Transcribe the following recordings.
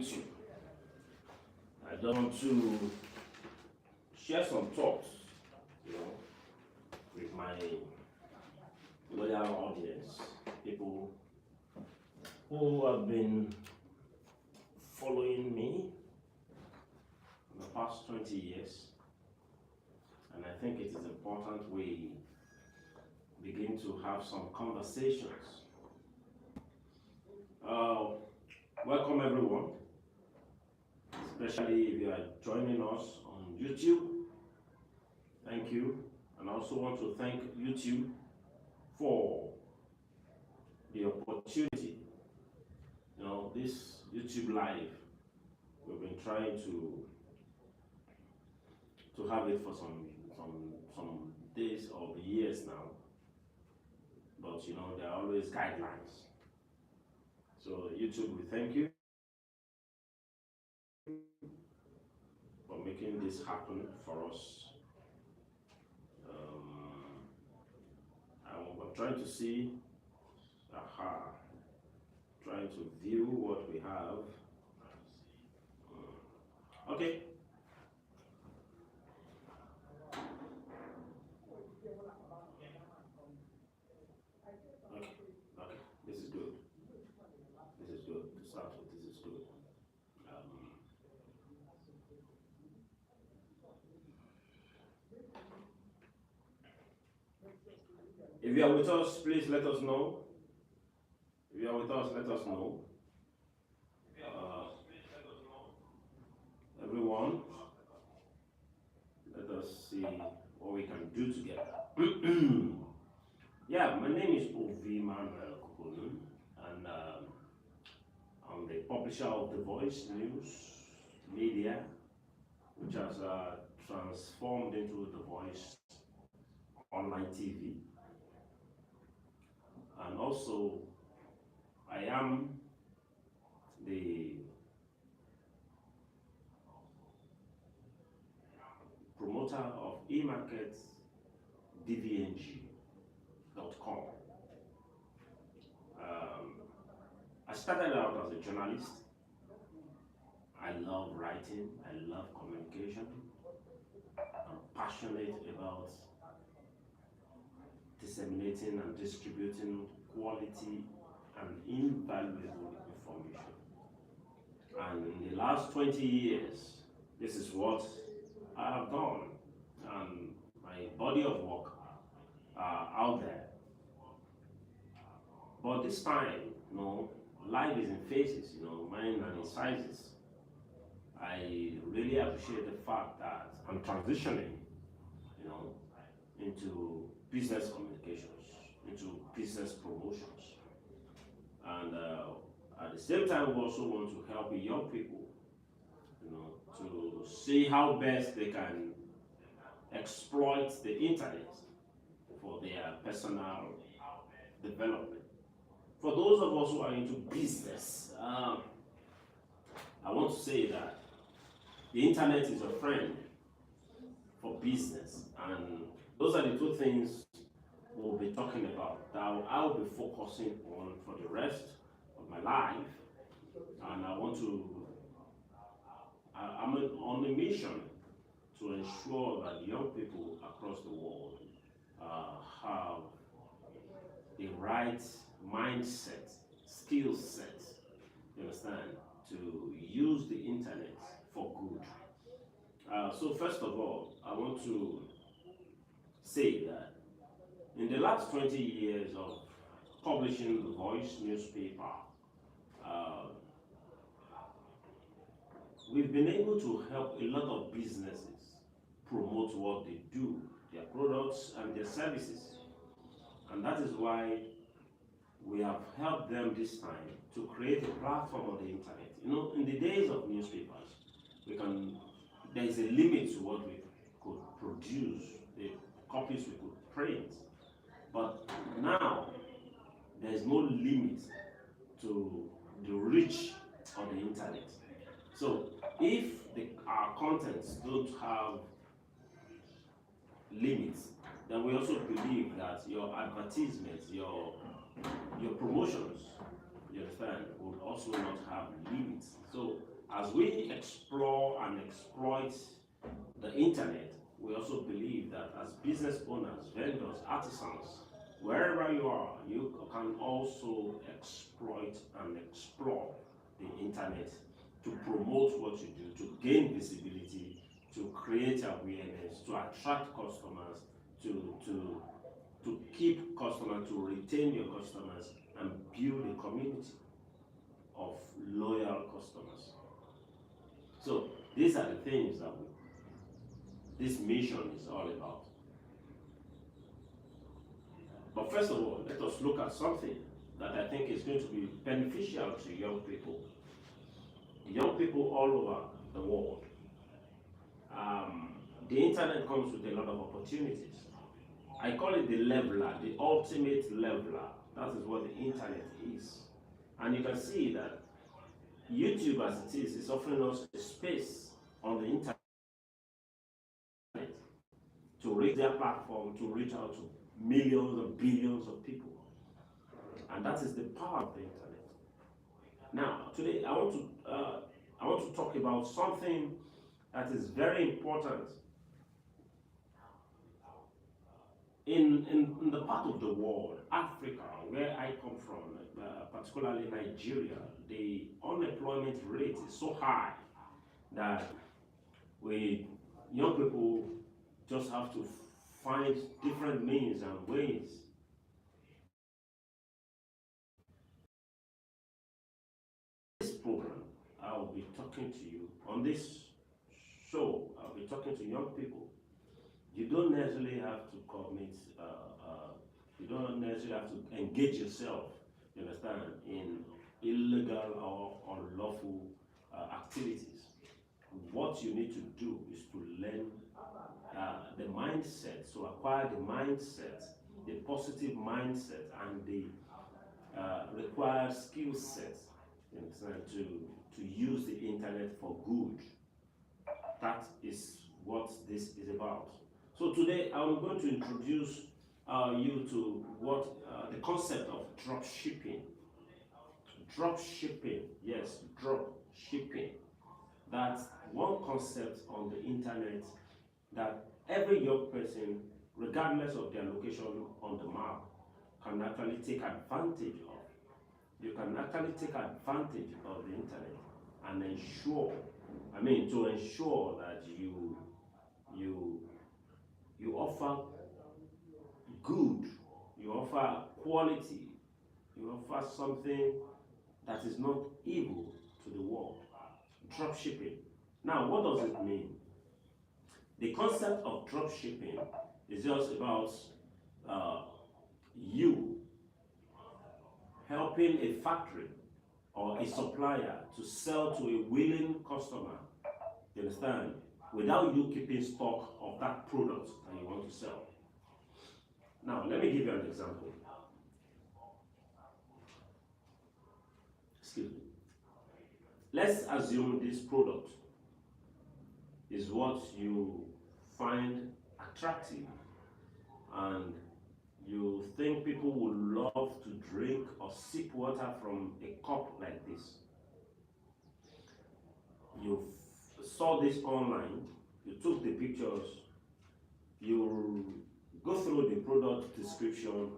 YouTube. I just want to share some thoughts, with my loyal audience, people who have been following me for the past 20 years. And I think it is important we begin to have some conversations. Welcome everyone, especially if you are joining us on YouTube. Thank you. And I also want to thank YouTube for the opportunity. This YouTube Live, we've been trying to have it for some days or years now. But there are always guidelines. So YouTube, we thank you for making this happen for us. I'm trying to see, trying to view what we have. Okay. Okay, this is good. This is good. To start with, this is good. If you are with us, please let us know. If you are with us, let us know. Everyone, let us see what we can do together. Yeah, my name is Ovi Manuel Kukunun, and I'm the publisher of The Voice News Media, which has transformed into The Voice Online TV. And also, I am the promoter of eMarketDVNG.com. I started out as a journalist. I love writing, I love communication. I'm passionate about disseminating and distributing quality and invaluable information. And in the last 20 years, this is what I have done, and my body of work are out there. But this time, life is in phases, mine and in sizes. I really appreciate the fact that I'm transitioning, into business communications, into business promotions. And at the same time, we also want to help young people, to see how best they can exploit the internet for their personal development. For those of us who are into business, I want to say that the internet is a friend for business, and those are the two things we'll be talking about that I'll be focusing on for the rest of my life. And I'm on a mission to ensure that young people across the world have the right mindset, skill set, you understand, to use the internet for good. So first of all, I want to say that in the last 20 years of publishing The Voice newspaper, we've been able to help a lot of businesses promote what they do, their products and their services. And that is why we have helped them this time to create a platform on the internet. In the days of newspapers, there is a limit to what we could produce, the copies we could print. But now, there is no limit to the reach on the internet. So if our contents don't have limits, then we also believe that your advertisements, your promotions, you understand, will also not have limits. So as we explore and exploit the internet, we also believe that as business owners, vendors, artisans, wherever you are, you can also exploit and explore the internet to promote what you do, to gain visibility, to create awareness, to attract customers, to keep customers, to retain your customers, and build a community of loyal customers. So these are the things that this mission is all about. But first of all, let us look at something that I think is going to be beneficial to young people all over the world. The internet comes with a lot of opportunities. I call it the leveler, the ultimate leveler. That is what the internet is. And you can see that YouTube, as it is offering us a space on the internet to reach their platform, to reach out to millions and billions of people. And that is the power of the internet. Now, today I want to talk about something that is very important in the part of the world, Africa, where I come from, particularly Nigeria. The unemployment rate is so high that young people just have to find different means and ways this program. I'll be talking to you on this show. I'll be talking to young people. You don't necessarily have to commit, you don't necessarily have to engage yourself, you understand, in illegal or unlawful activities. What you need to do is to learn the mindset, so acquire the mindset, the positive mindset, and the required skill set, you understand, to use the internet for good. That is what this is about. So today I'm going to introduce you to what the concept of drop shipping. Drop shipping, yes, drop shipping. That's one concept on the internet that every young person, regardless of their location on the map, can actually take advantage of. You can actually take advantage of the internet and ensure that you offer good, you offer quality, you offer something that is not evil to the world. Drop shipping. Now, what does it mean? The concept of drop shipping is just about you helping a factory or a supplier to sell to a willing customer, you understand, without you keeping stock of that product that you want to sell. Now, let me give you an example. Excuse me. Let's assume this product is what you find attractive and you think people would love to drink or sip water from a cup like this. You saw this online, you took the pictures, you go through the product description,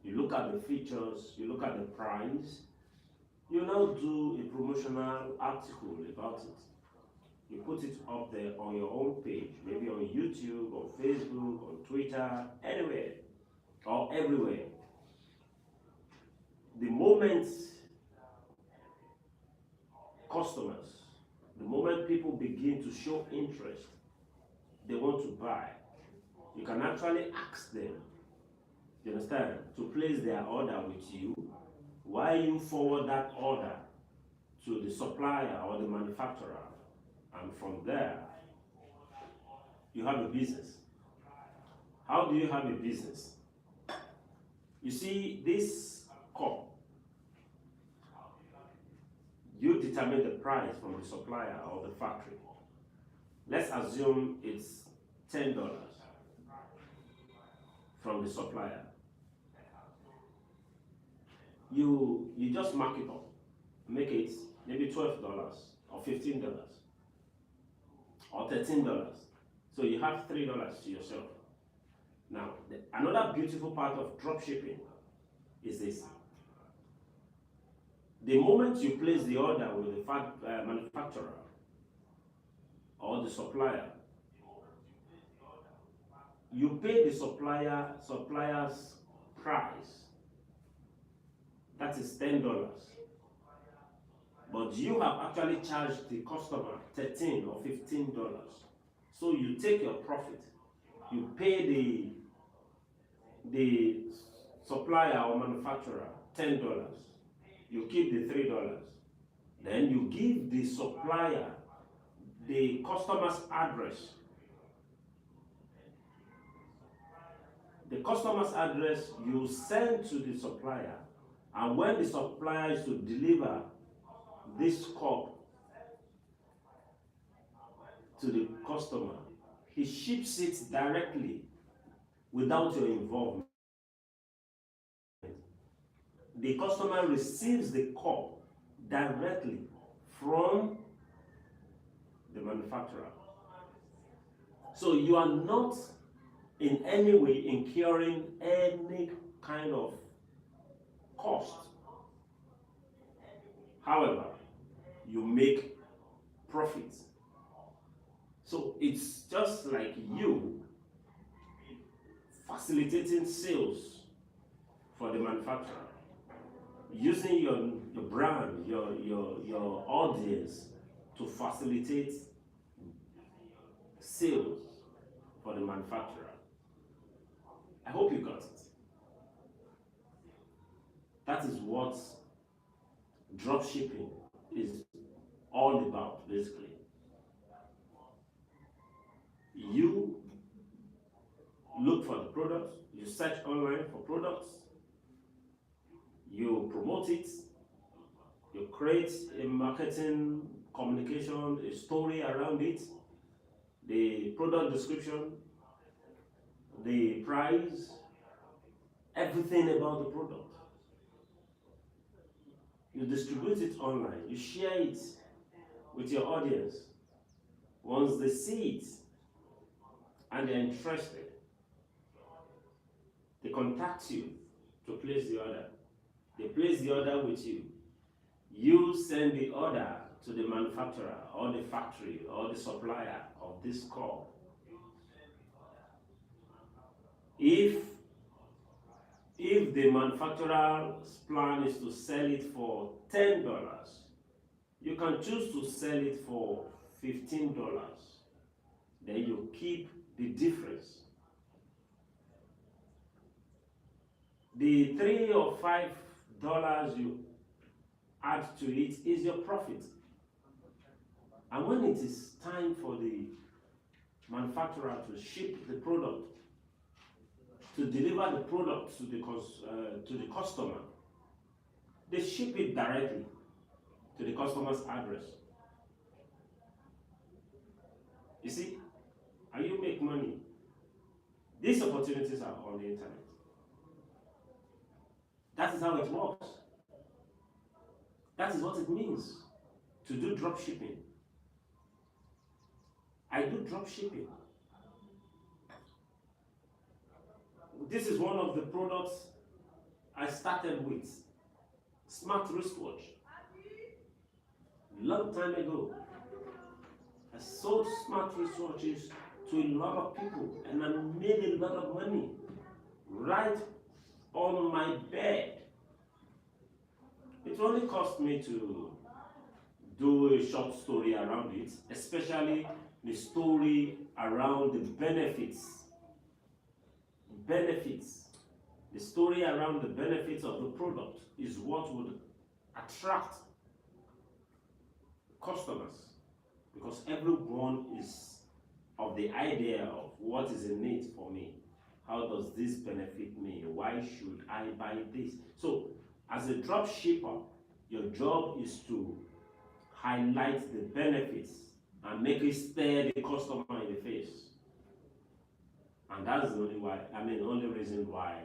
you look at the features, you look at the price, you now do a promotional article about it. You put it up there on your own page, maybe on YouTube, on Facebook, on Twitter, anywhere or everywhere. The moment the moment people begin to show interest, they want to buy, you can actually ask them, you understand, to place their order with you while you forward that order to the supplier or the manufacturer. And from there, you have a business. How do you have a business? You see, this cup, you determine the price from the supplier or the factory. Let's assume it's $10 from the supplier. You just mark it up, make it maybe $12 or $15 or $13. So you have $3 to yourself. Now, another beautiful part of dropshipping is this. The moment you place the order with the manufacturer or the supplier, you pay the supplier's price. That is $10. But you have actually charged the customer $13 or $15. So you take your profit, you pay the supplier or manufacturer $10, you keep the $3, then you give the supplier the customer's address. The customer's address you send to the supplier, and when the supplier is to deliver this cup to the customer, he ships it directly without your involvement. The customer receives the cup directly from the manufacturer. So you are not in any way incurring any kind of cost. However, you make profit. So it's just like you facilitating sales for the manufacturer, using your brand, your audience to facilitate sales for the manufacturer. I hope you got it. That is what dropshipping is all about, basically. You look for the product, you search online for products, you promote it, you create a marketing communication, a story around it, the product description, the price, everything about the product. You distribute it online, you share it with your audience. Once they see it and they're interested, they contact you to place the order. They place the order with you. You send the order to the manufacturer or the factory or the supplier of this cup. If the manufacturer's plan is to sell it for $10, you can choose to sell it for $15. Then you keep the difference. The $3 or $5 you add to it is your profit. And when it is time for the manufacturer to ship the product, to deliver the product to the customer, they ship it directly to the customer's address. You see, how you make money. These opportunities are on the internet. That is how it works. That is what it means to do drop shipping. I do drop shipping. This is one of the products I started with. Smart wristwatch. Long time ago, I sold smart wristwatches to a lot of people and I made a lot of money right on my bed. It only cost me to do a short story around it, especially the story around the benefits. The story around the benefits of the product is what would attract customers, because everyone is of the idea of what is in it for me. How does this benefit me? Why should I buy this? So, as a drop shipper, your job is to highlight the benefits and make it stare the customer in the face. And that's the only reason why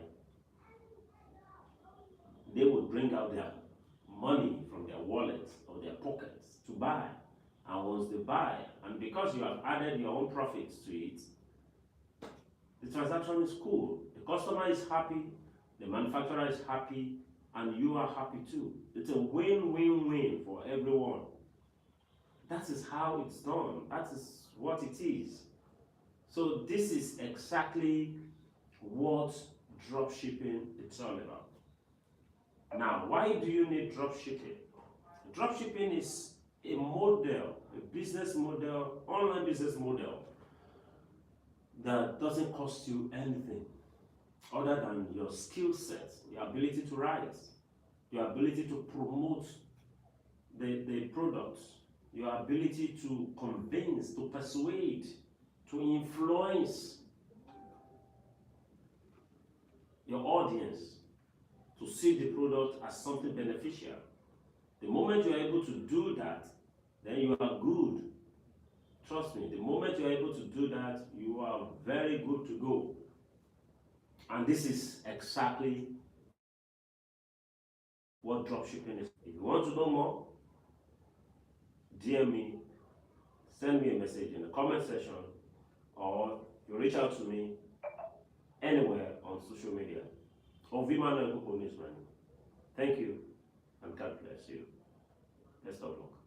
they would bring out their money from their wallets or their pockets to buy. And once they buy, and because you have added your own profits to it, the transaction is cool. The customer is happy, the manufacturer is happy, and you are happy too. It's a win-win-win for everyone. That is how it's done. That is what it is. So this is exactly what dropshipping is all about. Now, why do you need dropshipping? Dropshipping is a model, a business model, online business model that doesn't cost you anything other than your skill set, your ability to write, your ability to promote the products, your ability to convince, to persuade, to influence your audience to see the product as something beneficial. The moment you're able to do that, then you are good. Trust me, the moment you're able to do that, you are very good to go. And this is exactly what dropshipping is. If you want to know more, DM me, send me a message in the comment section, or you reach out to me anywhere on social media. Ovimana Newsman. Thank you, and God bless you. Best of luck.